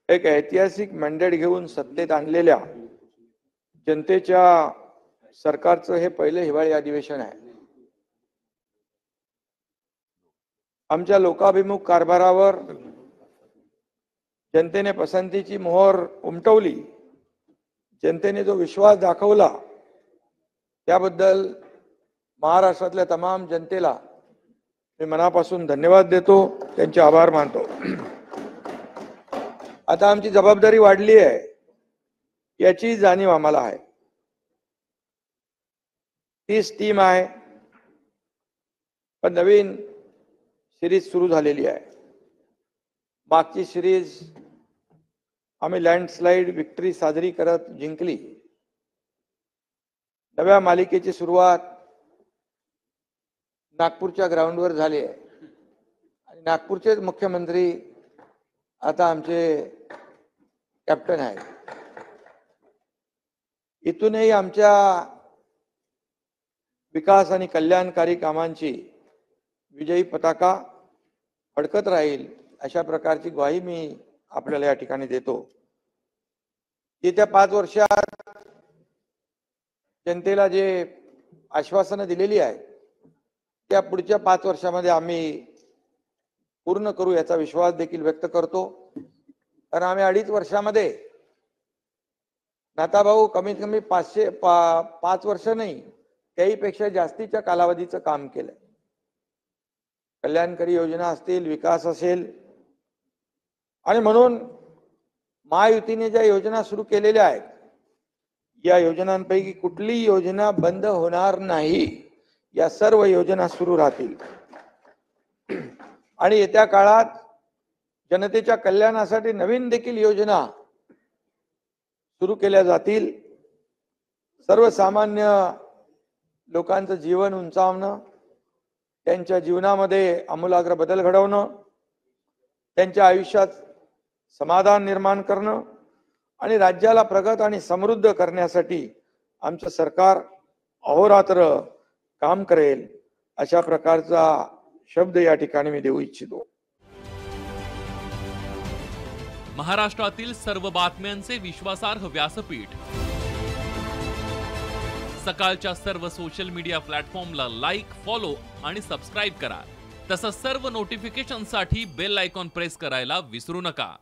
एक ऐतिहासिक मॅन्डेट घेऊन सत्तेत आणलेल्या जनतेच्या सरकारचं हे पहिले हिवाळी अधिवेशन आहे. आमच्या लोकाभिमुख कारभारावर जनतेने पसंतीची मोहर उमटवली, जनतेने जो विश्वास दाखवला त्याबद्दल महाराष्ट्रातल्या तमाम जनतेला मी मनापासून धन्यवाद देतो, त्यांचे आभार मानतो. आता आमची जबाबदारी वाढली आहे याची जाणीव आम्हाला आहे. 30 टीम आहे, पण नवीन सिरीज सुरू झालेली आहे. मागची सिरीज आम्ही लँडस्लाइड विक्ट्री साजरी करत जिंकली. नव्या मालिकेची सुरुवात नागपूरच्या ग्राउंडवर झाली आहे आणि नागपूरचे मुख्यमंत्री आता आमचे कॅप्टन आहेत. इथूनही आमच्या विकास आणि कल्याणकारी कामांची विजयी पताका फडकत राहील अशा प्रकारची ग्वाही मी आपल्याला या ठिकाणी देतो. येत्या 5 वर्षात जनतेला जे आश्वासनं दिलेली आहेत त्या पुढच्या 5 वर्षामध्ये आम्ही पूर्ण करू याचा विश्वास देखील व्यक्त करतो. कारण आम्ही 2.5 वर्षामध्ये नाताभाऊ कमीत कमी 5 वर्ष नाही त्याहीपेक्षा जास्तीच्या कालावधीचं काम केलंय. कल्याणकारी योजना असतील, विकास असेल, आणि म्हणून महायुतीने ज्या योजना सुरू केलेल्या आहेत या योजनांपैकी कुठलीही योजना बंद होणार नाही. या सर्व योजना सुरू राहतील आणि येत्या काळात जनतेच्या कल्याणासाठी नवीन देखील योजना सुरू केल्या जातील. सर्वसामान्य लोकांचं जीवन उंचावणं, त्यांच्या जीवनामध्ये आमूलाग्र बदल घडवणं, त्यांच्या आयुष्यात समाधान निर्माण करणं आणि राज्याला प्रगत आणि समृद्ध करण्यासाठी आमचं सरकार अहोरात्र काम करेल अशा प्रकारचा शब्द या ठिकाणी मी देऊ इच्छितो. महाराष्ट्रातील सर्व बातम्यांचे विश्वासार्ह व्यासपीठ सकाळच्या सर्व सोशल मीडिया प्लॅटफॉर्मला लाईक, फॉलो आणि सबस्क्राईब करा. तसंच सर्व नोटिफिकेशनसाठी बेल आयकॉन प्रेस करायला विसरू नका.